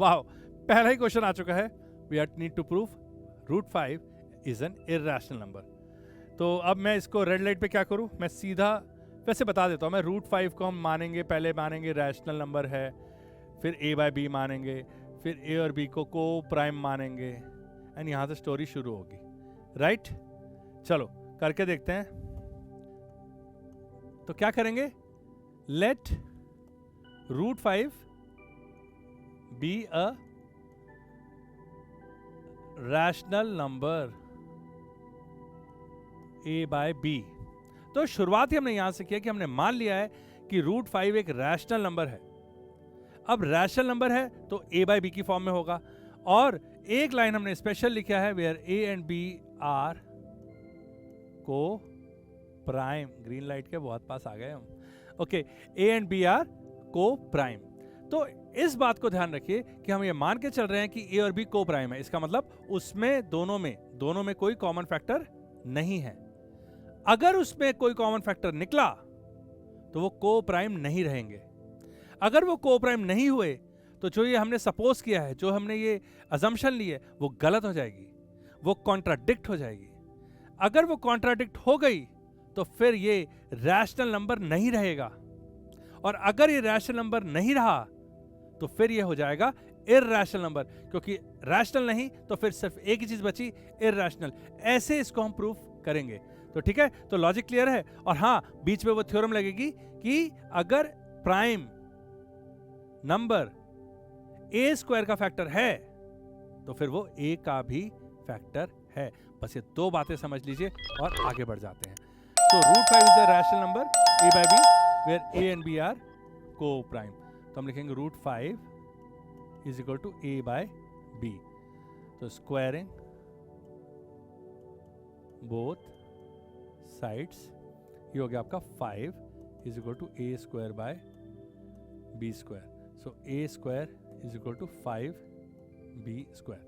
वाह, पहला ही क्वेश्चन आ चुका है। We need to prove root 5 is an irrational number. तो अब मैं इसको रेड लाइट पे क्या करूं, मैं सीधा वैसे बता देता हूं। मैं रूट 5 को हम मानेंगे, पहले मानेंगे रैशनल नंबर है, फिर a बाय बी मानेंगे, फिर a और b को प्राइम मानेंगे, एंड यहां से स्टोरी शुरू होगी, राइट? चलो करके देखते हैं। तो क्या करेंगे, let root 5 be a rational number a by b। तो शुरुआत ही हमने यहां से किया कि हमने मान लिया है कि रूट 5 एक रैशनल नंबर है। अब रैशनल नंबर है तो a बाय b की फॉर्म में होगा, और एक लाइन हमने स्पेशल लिखा है, where a and b are coprime. Green light के बहुत पास आ गए हम। Okay, a and b are coprime. तो इस बात को ध्यान रखिए कि हम ये मान के चल रहे हैं कि a और b को प्राइम है। इसका मतलब उसमें दोनों में कोई कॉमन फैक्टर नहीं है। अगर उसमें कोई कॉमन फैक्टर निकला तो वो को प्राइम नहीं रहेंगे। अगर वो को प्राइम नहीं हुए तो जो ये हमने सपोज किया है, जो हमने ये अजम्पशन ली है, वो गलत हो जाएगी, वो कॉन्ट्राडिक्ट हो जाएगी। अगर वो कॉन्ट्राडिक्ट हो गई तो फिर ये रैशनल नंबर नहीं रहेगा, और अगर ये रैशनल नंबर नहीं रहा तो फिर ये हो जाएगा इररैशनल नंबर, क्योंकि रैशनल नहीं तो फिर सिर्फ एक ही चीज बची, इररैशनल। ऐसे इसको हम प्रूफ करेंगे। तो ठीक है, तो लॉजिक क्लियर है। और हाँ, बीच में वो थ्योरम लगेगी कि अगर प्राइम नंबर a स्क्वायर का फैक्टर है तो फिर वो a का भी फैक्टर है। बस ये दो बातें समझ लीजिए और आगे बढ़ जाते हैं। तो root 5 is a rational number a by b where a and b are coprime. तो हम लिखेंगे root 5 is equal to a by b। तो स्क्वायरिंग बोथ साइड्स, ये हो गया आपका 5 is equal to a square by b square. So a square is equal to 5b square.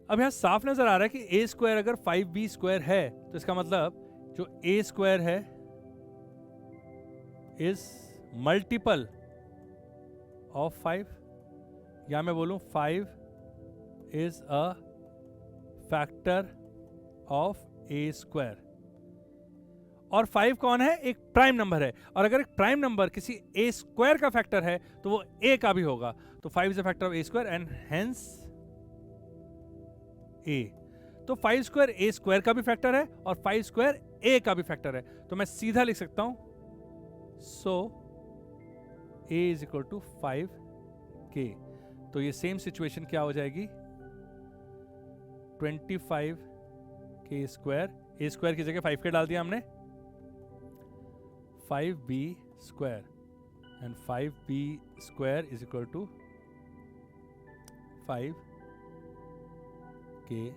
अब यहां साफ नजर आ रहा है कि a स्क्वायर अगर 5b स्क्वायर है तो इसका मतलब जो a स्क्वायर है इज मल्टीपल ऑफ 5, या मैं बोलूं 5 is a factor of a square. और 5 कौन है, एक प्राइम नंबर है, और अगर एक प्राइम नंबर किसी a स्क्वायर का फैक्टर है तो वो a का भी होगा। तो 5 is a factor of a square and hence a। तो 5 स्क्वायर a स्क्वायर का भी फैक्टर है और 5 स्क्वायर a का भी फैक्टर है। तो मैं सीधा लिख सकता हूं, so a is equal to 5k। तो ये सेम सिचुएशन क्या हो जाएगी, 25k स्क्वायर, a स्क्वायर की जगह 5k डाल दिया हमने, 5b square, and 5b square is equal to 5k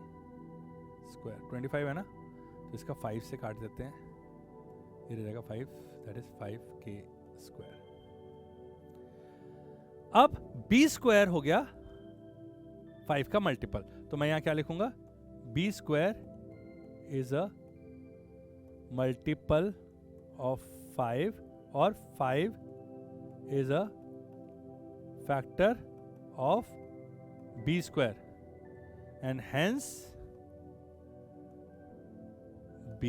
square. 25 है ना, तो इसका 5 से काट देते हैं, ये रह जाएगा 5, दैट इज 5k स्क्वायर। अब b स्क्वायर हो गया 5 का मल्टीपल, तो मैं यहां क्या लिखूंगा, b square is a multiple of 5 और 5 is a factor of b square and hence b।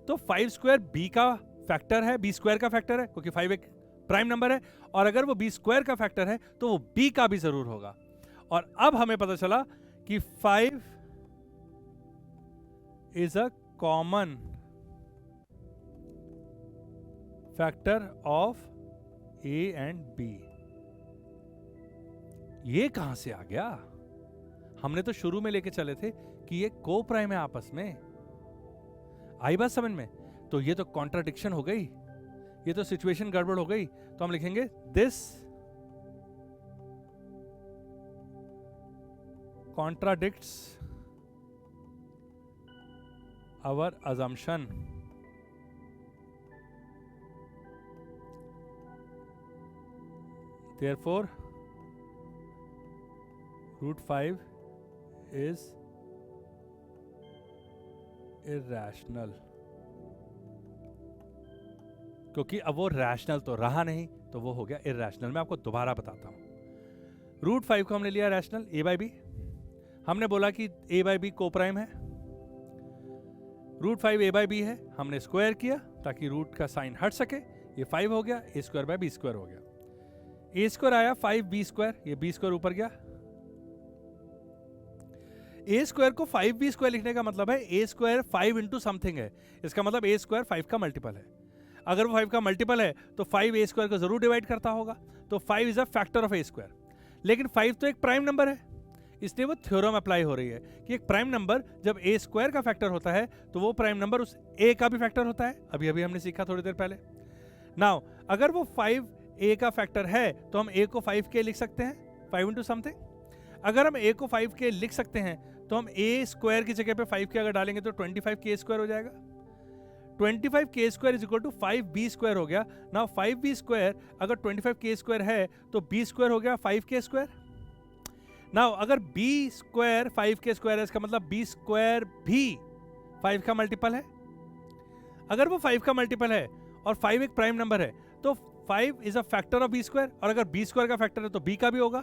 तो 5 स्क्वायर b का फैक्टर है, b स्क्वायर का फैक्टर है, क्योंकि 5 एक प्राइम नंबर है, और अगर वो b स्क्वायर का फैक्टर है तो वो b का भी जरूर होगा। और अब हमें पता चला कि 5 is a common factor of a and b। ये कहां से आ गया, हमने तो शुरू में लेके चले थे कि ये को प्राइम है आपस में। आई बात समझ में? तो ये तो कॉन्ट्राडिक्शन हो गई, ये तो सिचुएशन गड़बड़ हो गई। तो हम लिखेंगे this contradicts our assumption। Therefore, root 5 is irrational। क्योंकि अब वो रैशनल तो रहा नहीं, तो वो हो गया इररैशनल। मैं आपको दोबारा बताता हूं, रूट 5 को हमने लिया रैशनल a बाई बी, हमने बोला कि a बाई बी को प्राइम है, रूट 5 a बाई बी है, हमने स्क्वायर किया ताकि रूट का साइन हट सके, ये 5 हो गया, a square by b square हो गया, a स्क्वायर आया 5b स्क्वायर, ये b स्क्वायर ऊपर गया, a स्क्वायर को 5b स्क्वायर लिखने का मतलब है a स्क्वायर 5 इंटू समथिंग है, इसका मतलब a स्क्वायर 5 का मल्टीपल है, अगर वो 5 का मल्टीपल है तो 5 a स्क्वायर को जरूर डिवाइड करता होगा, तो 5 is a factor of a square, लेकिन 5 तो एक प्राइम नंबर है, इसलिए वो थ्योरम अप्लाई हो रही है कि एक प्राइम नंबर जब a स्क्वायर का फैक्टर होता है तो वो प्राइम नंबर उस a का भी फैक्टर होता है, अभी अभी हमने सीखा थोड़ी देर पहले। नाउ अगर वो 5 a का फैक्टर है तो हम a को 5k लिख सकते हैं, 5 इंटू समथिंग, अगर हम a को 5k लिख सकते हैं तो हम a स्क्वायर की जगह पे 5k अगर डालेंगे तो 25k स्क्वायर हो जाएगा, 25k square is equal to 5b square हो गया। नाउ 5b स्क्वायर अगर 25k स्क्वायर है तो b स्क्वायर हो गया 5k स्क्वायर। नाउ अगर b स्क्वायर 5k स्क्वायर है, इसका मतलब b स्क्वायर भी 5 का मल्टीपल है, अगर वो 5 का मल्टीपल है और 5 एक प्राइम नंबर है तो 5 is a factor of b square, और अगर b स्क्वायर का फैक्टर है तो b का भी होगा।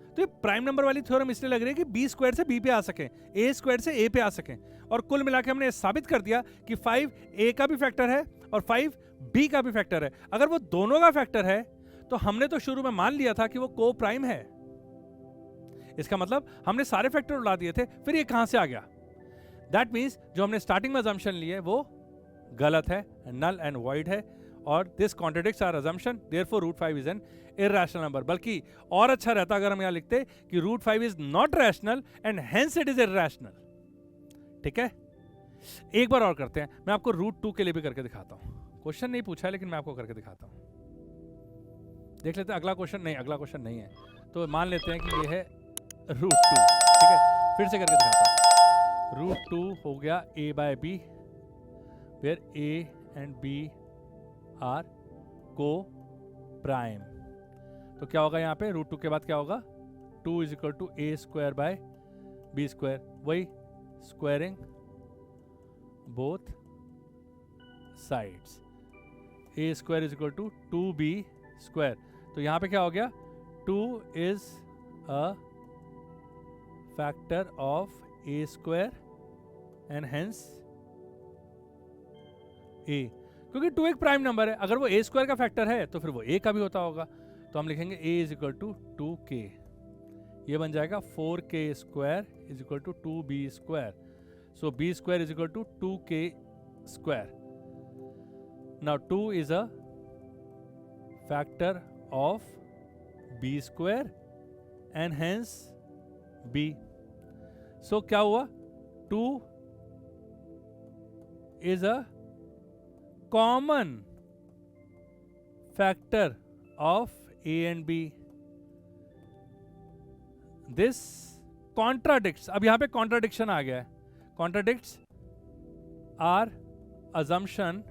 तो ये प्राइम नंबर वाली थ्योरम इसलिए लग रही है कि b स्क्वायर से b पे आ सकें, a स्क्वायर से a पे आ सकें, और कुल मिला के हमने साबित कर दिया कि 5 a का भी फैक्टर है और 5 b का भी फैक्टर है। अगर वो दोनों का फैक्टर है तो हमने तो शुरू में मान लिया था कि वो को प्राइम है, इसका मतलब हमने सारे फैक्टर उड़ा दिए थे, फिर ये कहां से आ गया? दैट मीन्स जो हमने स्टार्टिंग में अजम्पशन लिए वो गलत है, नल एंड वॉइड है, और this contradicts our assumption, therefore root 5 is an irrational number. बल्कि और अच्छा रहता अगर हम यहां लिखते कि root 5 is not rational and hence it is irrational. ठीक है, एक बार और करते हैं, मैं आपको रूट 2 के लिए भी करके दिखाता हूं, क्वेश्चन नहीं पूछा है लेकिन मैं आपको करके दिखाता हूं, देख लेते हैं। अगला क्वेश्चन नहीं, अगला क्वेश्चन नहीं है, तो मान लेते हैं कि ये है रूट 2। ठीक है, फिर से करके दिखाता हूं। रूट 2 हो गया a by b, where a and b are coprime, तो क्या होगा यहाँ पे रूट 2 के बाद क्या होगा? 2 is equal to a square by b square, वही squaring both sides, a square is equal to 2b square, तो यहाँ पे क्या हो गया? 2 is a factor of a square and hence a, क्योंकि 2 एक प्राइम नंबर है, अगर वो a स्क्वायर का फैक्टर है तो फिर वो a का भी होता होगा, तो हम लिखेंगे a is equal to 2k, ये बन जाएगा 4k square is equal to 2b square, so b square is equal to 2k square. Now 2 is a factor of b square and hence b, so क्या हुआ? 2 is a common factor of a and b, this contradicts, अब यहां पे contradiction आ गया है, contradicts our assumption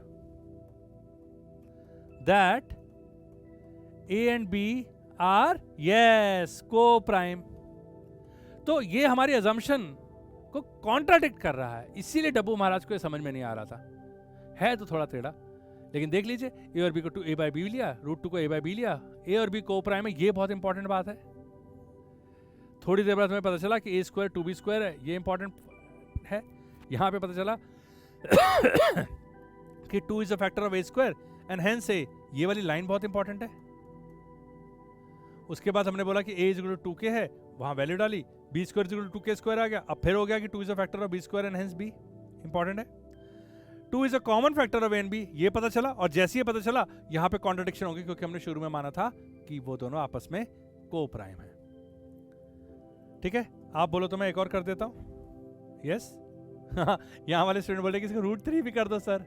that a and b are yes co-prime, तो ये हमारी assumption को कॉन्ट्राडिक्ट कर रहा है, इसीलिए डब्बू महाराज को ये समझ में नहीं आ रहा था, है तो थोड़ा टेढ़ा, लेकिन देख लीजिए a और b को 2a बाई बी लिया, रूट 2 को a बाई बी लिया, a और b को प्राइम है, ये बहुत इंपॉर्टेंट बात है। थोड़ी देर बाद हमें पता चला कि a स्क्वायर 2b स्क्वायर है, ये इंपॉर्टेंट है। यहां पे पता चला कि 2 is a factor of a square and hence a, ये वाली लाइन बहुत इंपॉर्टेंट है। उसके बाद हमने बोला कि a is equal to 2k है, वहां वैल्यू डाली, b square is equal to 2k square आ गया, अब फिर हो गया कि 2 is a factor of b square and hence b, important है। 2 is a common factor of a and b, ये पता चला, और जैसे ही पता चला यहां पे कॉन्ट्रडिक्शन होगी, क्योंकि हमने शुरू में माना था कि वो दोनों आपस में को प्राइम है। ठीक है, आप बोलो तो मैं एक और कर देता हूं। यस यहां वाले स्टूडेंट बोल रहे कि रूट 3 भी कर दो सर,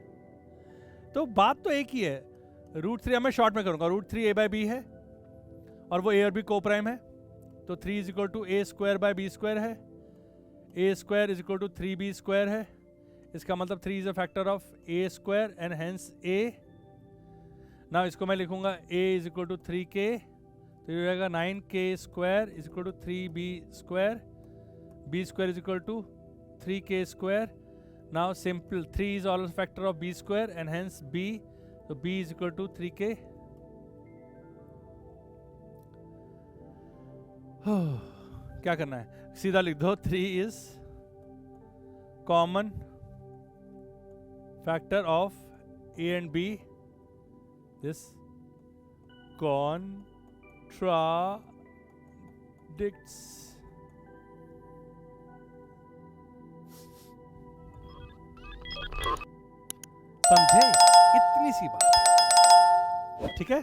तो बात तो एक ही है, रूट 3 मैं शॉर्ट में करूंगा, रूट 3 a बाई बी है और वो a और b को प्राइम है, तो 3 is equal to a square by b square है, a square is equal to 3b square है, इसका मतलब 3 is a factor of a square and hence a। Now इसको मैं लिखूंगा a is equal to 3k, तो ये रहेगा 9k square is equal to 3b square, b square is equal to 3k square. Now simple 3 is also factor of b square and hence b, तो b is equal to 3k। क्या करना है, सीधा लिख दो 3 is common factor of a and b, this contradicts समझे, इतनी सी बात है, ठीक है।